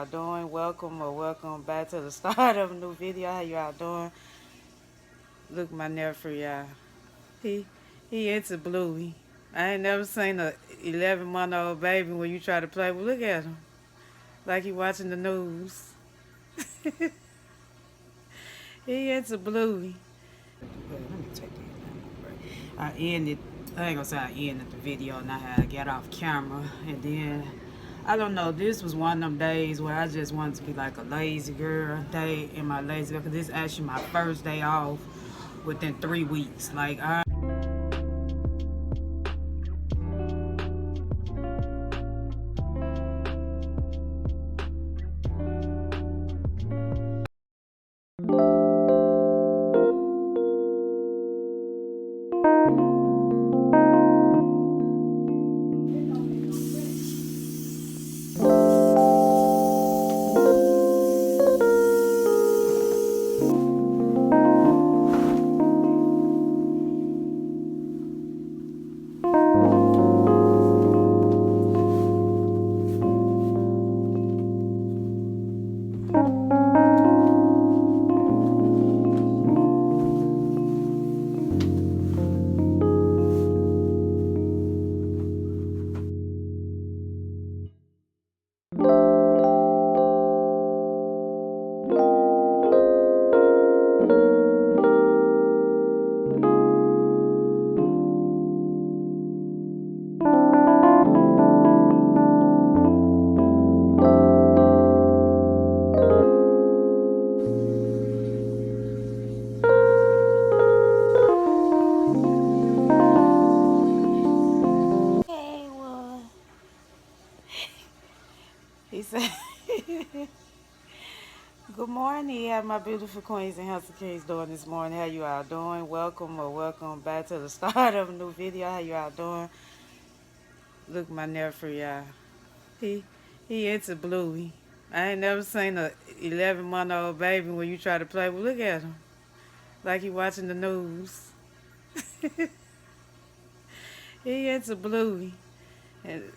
y'all doing? Welcome back to the start of a new video. How y'all doing? Look my nephew, y'all. He he into Bluey. I ain't never seen a 11-month-old baby when you try to play with. Look at him, like he watching the news. He into Bluey. Wait, let me take that. I ended. I ain't gonna say I ended the video and I had to get off camera, and then I don't know. This was one of them days where I just wanted to be like a lazy girl day in my lazy girl, because this is actually my first day off within 3 weeks. Like I. He said, "Good morning, how my beautiful queens and handsome kings doing this morning? How you all doing? Welcome back to the start of a new video. How you all doing? Look my nephew, y'all. He he into Bluey. I ain't never seen a 11-month-old baby when you try to play with. Look at him, like he watching the news. He into Bluey, and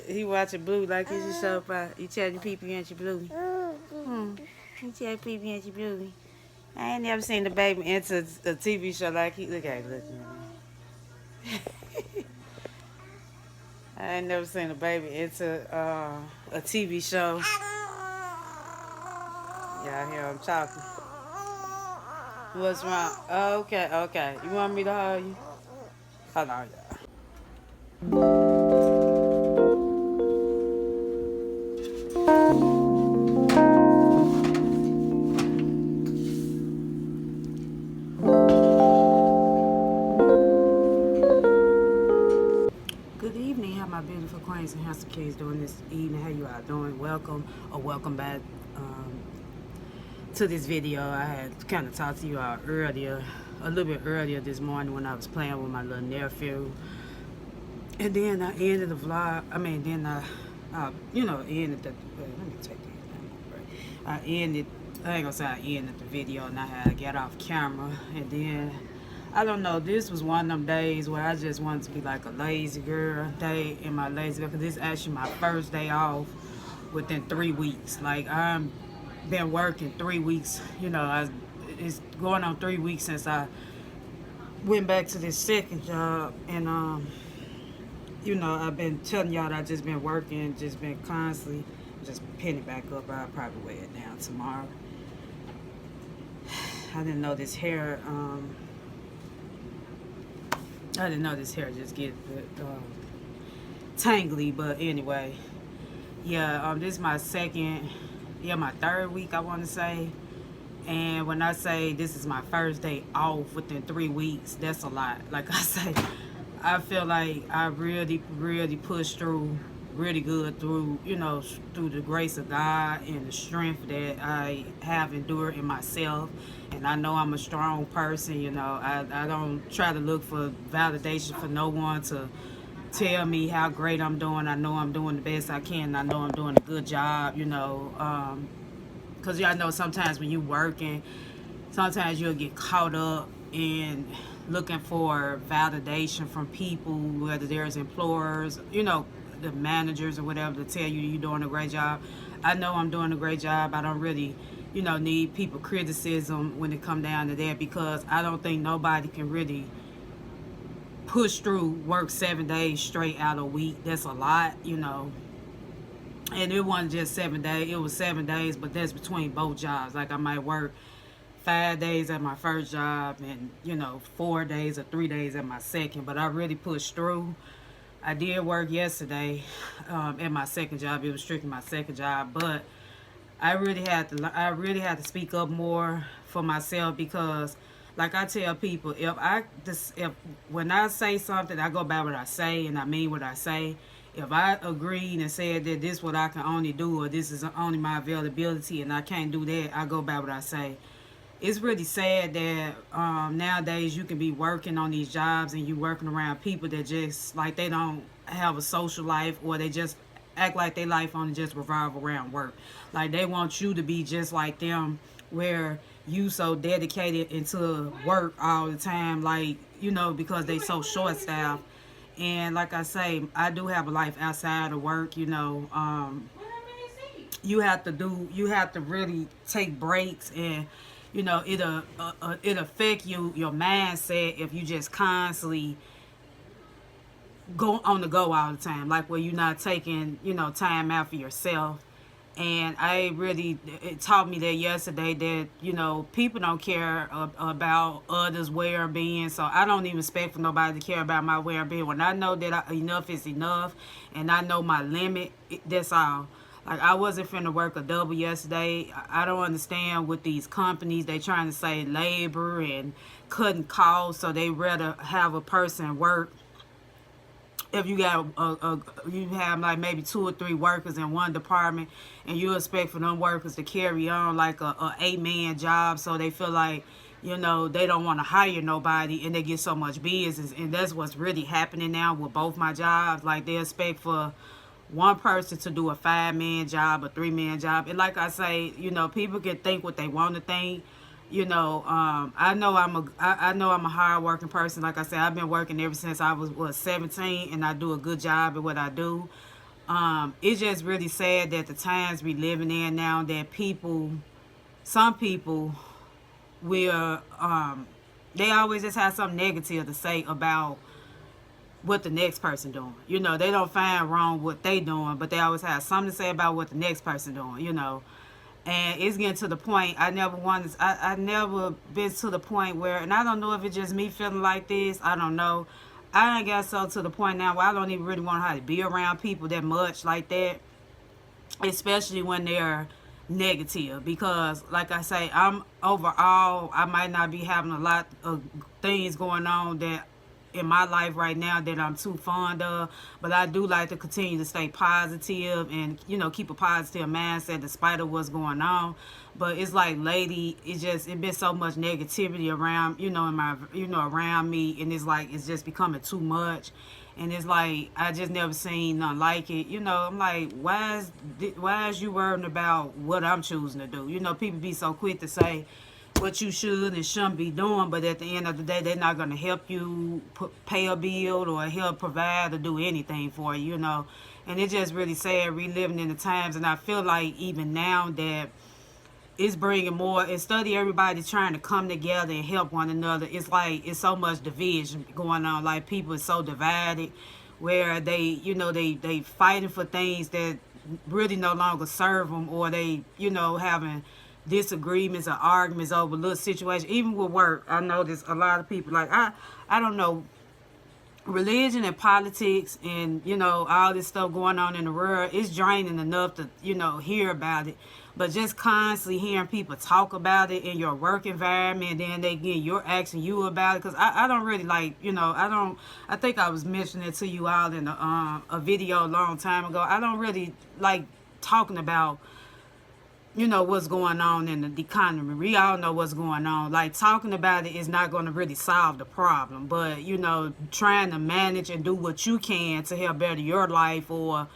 he watching Blue like he's a soap opera. You tell your people you into Bluey. You tell your people you into Bluey. I ain't never seen the baby into a TV show like he. Look at him, look at him. I ain't never seen a baby into a TV show. Y'all hear him talking. What's wrong? Oh, okay. You want me to hold you? Hold on, y'all. Good evening, how my beautiful queens and handsome kids doing this evening? How you all doing? Welcome back to this video. I had kind of talked to you all earlier, a little bit earlier this morning when I was playing with my little nephew. And then I ended the vlog. I mean, then ended the. Let me take that. I ended. I ain't gonna say I ended the video and I had to get off camera. And then I don't know. This was one of them days where I just wanted to be like a lazy girl day in my lazy girl, because this is actually my first day off within 3 weeks. Like I'm been working 3 weeks. It's going on 3 weeks since I went back to this second job, and I've been telling y'all that I just been working, just been constantly just pinning it back up. I'll probably weigh it down tomorrow. I didn't know this hair. I didn't know this hair just get tangly, but anyway, yeah. This is my my third week, I want to say. And when I say this is my first day off within 3 weeks, that's a lot. Like I say, I feel like I really pushed through really good through the grace of God and the strength that I have endured in myself. And I know I'm a strong person. I don't try to look for validation for no one to tell me how great I'm doing. I know I'm doing the best I can. I know I'm doing a good job, because y'all know sometimes when you working, sometimes you'll get caught up in looking for validation from people, whether there's employers, the managers or whatever to tell you you're doing a great job. I know I'm doing a great job. I don't really, need people criticism when it come down to that, because I don't think nobody can really push through work 7 days straight out a week. That's a lot. And it wasn't just 7 days, it was 7 days, but that's between both jobs. Like I might work 5 days at my first job and 4 days or 3 days at my second, but I really pushed through. I did work yesterday at my second job. It was strictly my second job, but I really had to speak up more for myself, because like I tell people, if when I say something, I go by what I say and I mean what I say. If I agreed and said that this is what I can only do, or this is only my availability and I can't do that, I go by what I say. It's really sad that nowadays you can be working on these jobs and you working around people that just like they don't have a social life, or they just act like their life only just revolve around work. Like they want you to be just like them, where you so dedicated into work all the time, like because they so short staffed. And like I say, I do have a life outside of work. You have to really take breaks, and it affect your mindset if you just constantly go on the go all the time, like where you're not taking time out for yourself. And it taught me that yesterday, that people don't care about others' well-being. So I don't even expect for nobody to care about my well-being. When I know that enough is enough, and I know my limit, that's all. Like, I wasn't finna work a double yesterday. I don't understand with these companies. They trying to save labor and cutting costs, so they rather have a person work. If you got you have like maybe 2 or 3 workers in one department, and you expect for them workers to carry on like a 8-man job, so they feel like they don't want to hire nobody, and they get so much business. And that's what's really happening now with both my jobs. Like, they expect for one person to do a 5-man job, a 3-man job. And like I say, people can think what they want to think. I know I'm a hard working person. Like I said, I've been working ever since I was 17, and I do a good job at what I do. It's just really sad that the times we living in now, that some people will, they always just have something negative to say about what the next person doing. They don't find wrong what they doing, but they always have something to say about what the next person doing. And it's getting to the point, I never been to the point where, and I don't know if it's just me feeling like this, I don't know. I ain't got so to the point now where I don't even really want to be around people that much like that, especially when they're negative. Because like I say, I might not be having a lot of things going on that in my life right now that I'm too fond of, but I do like to continue to stay positive and keep a positive mindset despite of what's going on. But it's like lately, it's been so much negativity around in my around me, and it's just becoming too much. And it's like I just never seen nothing like it. I'm like, why is you worrying about what I'm choosing to do? People be so quick to say what you should and shouldn't be doing, but at the end of the day, they're not going to help you pay a bill or help provide or do anything for you. And it's just really sad reliving in the times. And I feel like even now that it's bringing more, instead of everybody trying to come together and help one another, it's like it's so much division going on. Like, people are so divided, where they fighting for things that really no longer serve them, or they having disagreements or arguments over little situations. Even with work, I notice a lot of people, like, I don't know, religion and politics and all this stuff going on in the world, it's draining enough to hear about it. But just constantly hearing people talk about it in your work environment, and then you're asking you about it, because I don't really like, I think I was mentioning it to you all in a video a long time ago. I don't really like talking about what's going on in the economy. We all know what's going on. Like, talking about it is not going to really solve the problem, but trying to manage and do what you can to help better your life, or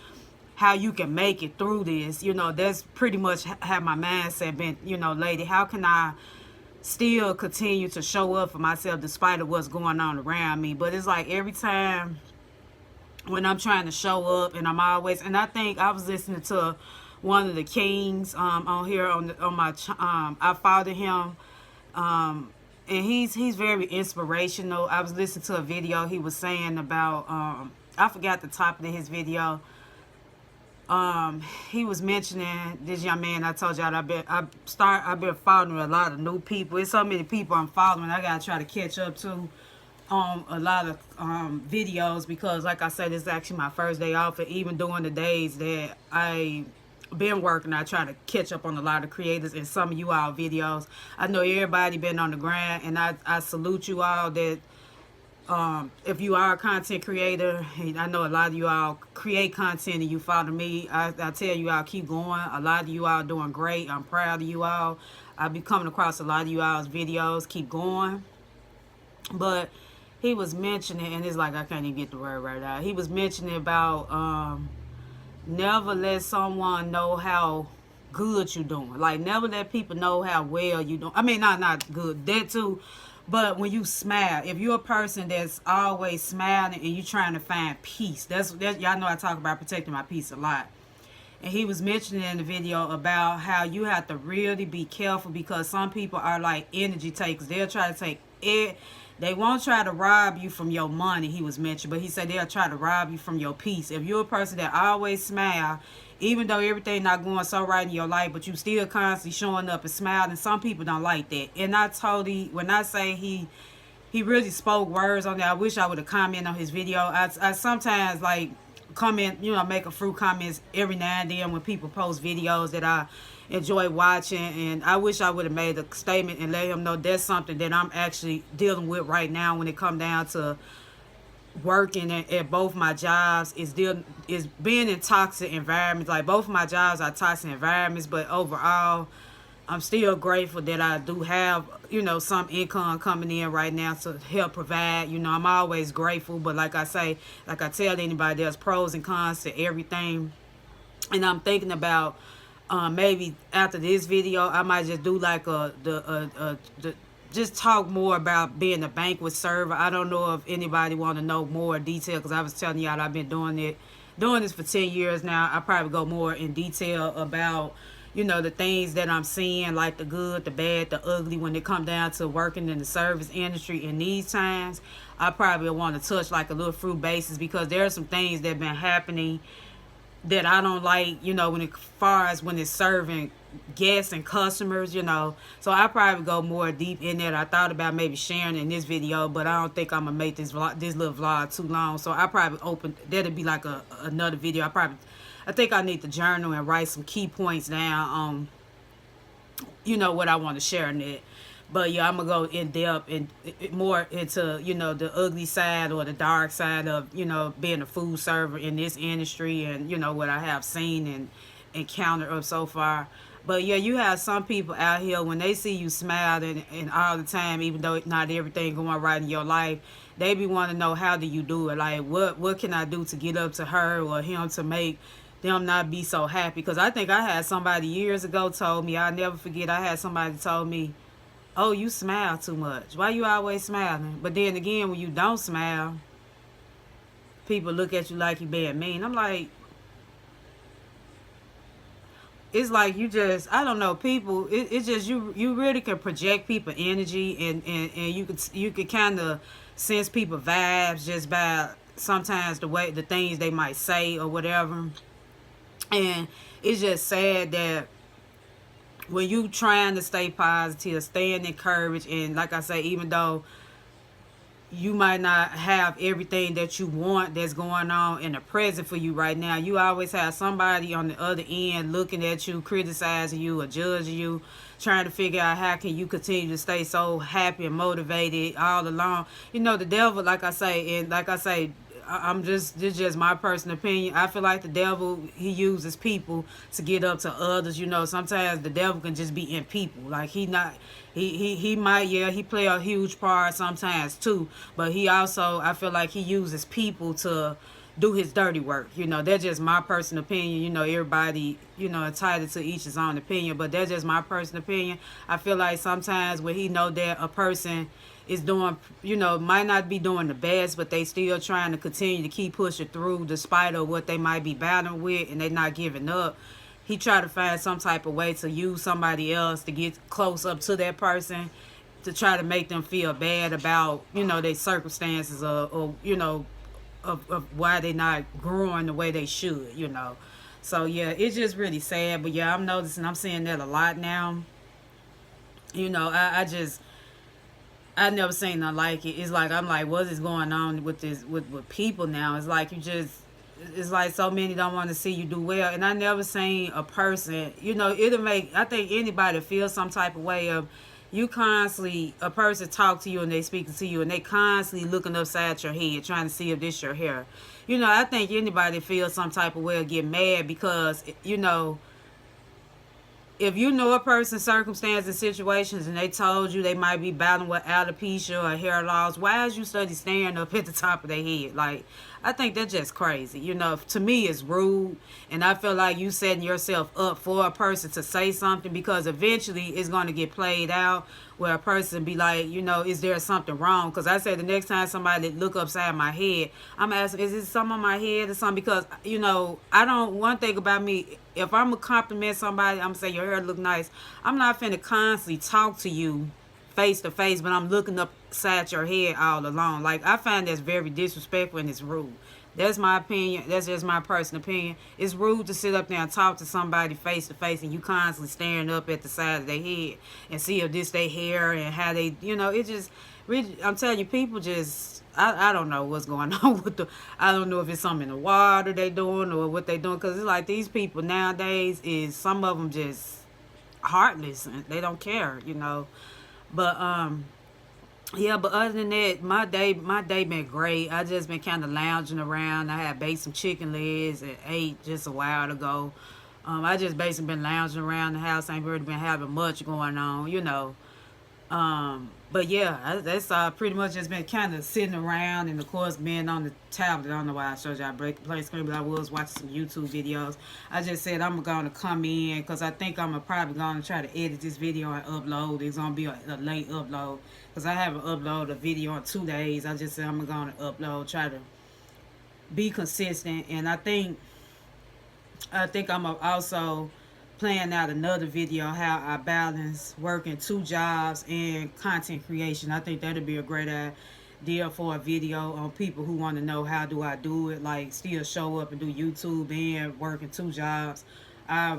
how you can make it through this, that's pretty much how my mindset been, lately. How can I still continue to show up for myself despite of what's going on around me? But it's like every time when I'm trying to show up, and I'm always, and I think I was listening to one of the kings on here on my I followed him, and he's very inspirational. I was listening to a video he was saying about I forgot the topic of his video. He was mentioning this young man. I told y'all I've been following a lot of new people. It's so many people I'm following. I gotta try to catch up to a lot of videos, because like I said, this is actually my first day off, and even during the days that I been working, I try to catch up on a lot of creators and some of you all videos. I know everybody been on the grind, and I salute you all that if you are a content creator, I know a lot of you all create content and you follow me. I tell you all, keep going. A lot of you all doing great. I'm proud of you all. I'll be coming across a lot of you all's videos. Keep going. But he was mentioning, and it's like I can't even get the word right out. He was mentioning about never let someone know how good you doing. Like, never let people know how well you doing. I mean, not good, that too. But when you smile, if you're a person that's always smiling and you trying to find peace, that's y'all know I talk about protecting my peace a lot. And he was mentioning in the video about how you have to really be careful, because some people are like energy takers. They'll try to take it. They won't try to rob you from your money, he was mentioning, but he said they'll try to rob you from your peace. If you're a person that always smile, even though everything not going so right in your life, but you still constantly showing up and smiling, and some people don't like that. And I totally, when I say he really spoke words on that, I wish I would have commented on his video. I sometimes like comment, make a few comments every now and then when people post videos that I enjoy watching, and I wish I would have made a statement and let him know that's something that I'm actually dealing with right now when it come down to working at both my jobs. Is being in toxic environments. Like, both of my jobs are toxic environments, but overall I'm still grateful that I do have, some income coming in right now to help provide. I'm always grateful, but like I say, like I tell anybody, there's pros and cons to everything. And I'm thinking about maybe after this video, I might just do like just talk more about being a banquet server. I don't know if anybody want to know more detail, because I was telling y'all I've been doing this for 10 years now. I probably go more in detail about the things that I'm seeing, like the good, the bad, the ugly, when it come down to working in the service industry in these times. I probably want to touch like a little fruit basis, because there are some things that have been happening that I don't like, when it's serving guests and customers, So I probably go more deep in that. I thought about maybe sharing in this video, but I don't think I'm gonna make this little vlog too long. So I probably that'll be like another video. I think I need to journal and write some key points down on, what I want to share in it. But yeah, I'm gonna go in depth and more into, the ugly side or the dark side of, being a food server in this industry, and what I have seen and encountered up so far. But yeah, you have some people out here, when they see you smiling and all the time, even though not everything going right in your life, they be wanting to know, how do you do it? Like, what can I do to get up to her or him to make them not be so happy? Because I think I had somebody years ago told me, I'll never forget, I had somebody told me, oh, you smile too much. Why you always smiling? But then again, when you don't smile, people look at you like you being mean. I'm like, it's like you just, I don't know, people, it's just you really can project people energy, and you could kind of sense people vibes just by sometimes the things they might say or whatever. And it's just sad that when you trying to stay positive, staying encouraged, and like I say, even though you might not have everything that you want that's going on in the present for you right now, you always have somebody on the other end looking at you, criticizing you or judging you, trying to figure out how can you continue to stay so happy and motivated all along. The devil, like I say, this is just my personal opinion. I feel like the devil, he uses people to get up to others. Sometimes the devil can just be in people. Like, he play a huge part sometimes too, but he also, I feel like he uses people to do his dirty work. That's just my personal opinion. Everybody, entitled to each his own opinion, but that's just my personal opinion. I feel like sometimes when he know that a person is doing, might not be doing the best, but they still trying to continue to keep pushing through despite of what they might be battling with, and they not giving up. He tried to find some type of way to use somebody else to get close up to that person, to try to make them feel bad about, their circumstances, of why they not growing the way they should. So yeah, it's just really sad. But yeah, I'm seeing that a lot now. I never seen nothing like it. It's like I'm like, what is going on with this with people now? It's like it's like so many don't want to see you do well. And I never seen a person, it'll make, I think anybody feel some type of way of, you constantly, a person talk to you and they speaking to you and they constantly looking upside your head trying to see if this your hair. I think anybody feel some type of way or get mad because, if you know a person's circumstances and situations and they told you they might be battling with alopecia or hair loss, why is you study staring up at the top of their head? Like, I think that's just crazy. To me, it's rude. And I feel like you setting yourself up for a person to say something, because eventually it's going to get played out where a person be like, is there something wrong? Because I said the next time somebody look upside my head, I'm asking, is it something on my head or something? Because, one thing about me, if I'm going to compliment somebody, I'm going to say, your hair look nice. I'm not finna constantly talk to you face to face, but I'm looking upside your head all along. Like, I find that's very disrespectful and it's rude. That's my opinion. That's just my personal opinion. It's rude to sit up there and talk to somebody face to face and you constantly staring up at the side of their head and see if this their hair and how they, it just, I'm telling you, people just, I don't know what's going on with I don't know if it's something in the water they doing or what they doing, because it's like these people nowadays some of them just heartless and they don't care, But, yeah, but other than that, my day been great. I just been kind of lounging around. I had baked some chicken legs and ate just a while ago. I just basically been lounging around the house. Ain't really been having much going on. But yeah, that's pretty much just been kind of sitting around, and of course being on the tablet. I don't know why I showed y'all play screen, but I was watching some YouTube videos. I just said I'm gonna come in because I think I'm probably gonna try to edit this video and upload. It's gonna be a late upload because I haven't uploaded a video in 2 days. I just said I'm gonna upload, try to be consistent, and I think I'm also planning out another video how I balance working 2 jobs and content creation. I think that'd be a great idea for a video on people who want to know how do I do it, like still show up and do YouTube and working 2 jobs. I,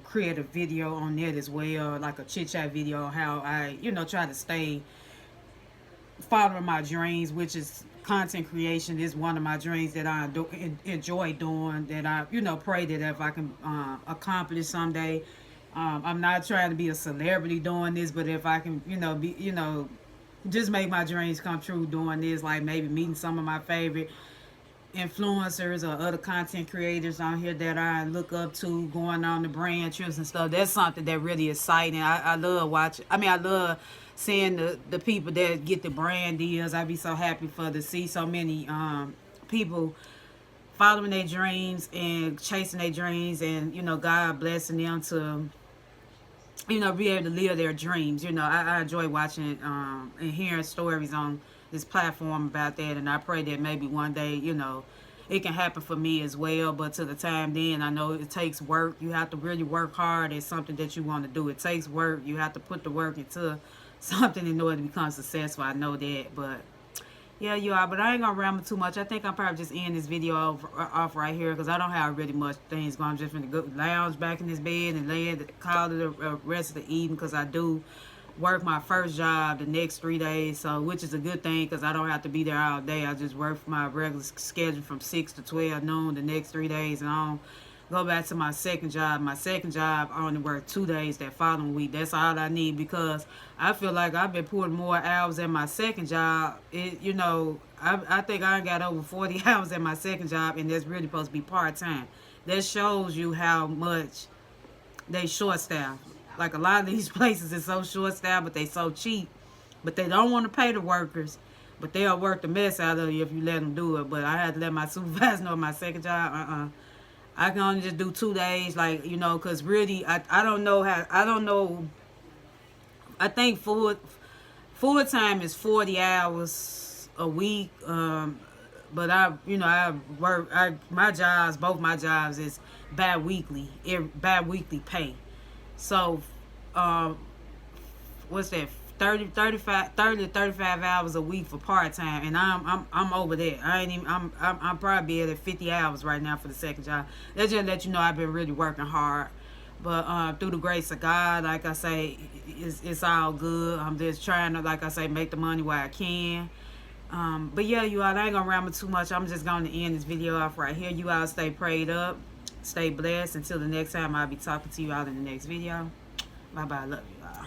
create a video on that as well, like a chit chat video on how I, try to stay following my dreams, which is content creation is one of my dreams that I enjoy doing, that I, pray that if I can accomplish someday. I'm not trying to be a celebrity doing this, but if I can, just make my dreams come true doing this, like maybe meeting some of my favorite influencers or other content creators on here that I look up to, going on the brand trips and stuff. That's something that really exciting. I love watching. I love seeing the people that get the brand deals. I be so happy to see so many people following their dreams and chasing their dreams, and God blessing them to be able to live their dreams. I enjoy watching and hearing stories on this platform about that, and I pray that maybe one day it can happen for me as well. But to the time then, I know it takes work. You have to really work hard at something that you want to do. It takes work. You have to put the work into something in order to become successful. I know that. But yeah, you are. But I ain't gonna ramble too much. I think I'm probably just end this video off right here because I don't have really much things going. I'm just gonna go lounge back in this bed and call it the rest of the evening, because I do work my first job the next 3 days, so which is a good thing because I don't have to be there all day. I just work my regular schedule from 6 to 12 noon the next 3 days, and I'll go back to my second job. My second job, I only work 2 days that following week. That's all I need, because I feel like I've been putting more hours at my second job. I think I got over 40 hours at my second job, and that's really supposed to be part-time. That shows you how much they short-staffed. Like, a lot of these places is so short-staffed, but they so cheap. But they don't want to pay the workers. But they'll work the mess out of you if you let them do it. But I had to let my supervisor know my second job, I can only just do 2 days, like, because really, I don't know. I think Full time is 40 hours a week. But I work. My jobs, both my jobs, is bi-weekly, bi-weekly pay. So, um, what's that? 30 to 35 hours a week for part time, and I'm over that. I ain't even. I'm probably at 50 hours right now for the second job. That just let you know I've been really working hard. But through the grace of God, like I say, it's all good. I'm just trying to, like I say, make the money while I can. But yeah, you all, I ain't gonna ramble too much. I'm just gonna end this video off right here. You all stay prayed up, stay blessed. Until the next time, I'll be talking to you all in the next video. Bye bye. Love you all.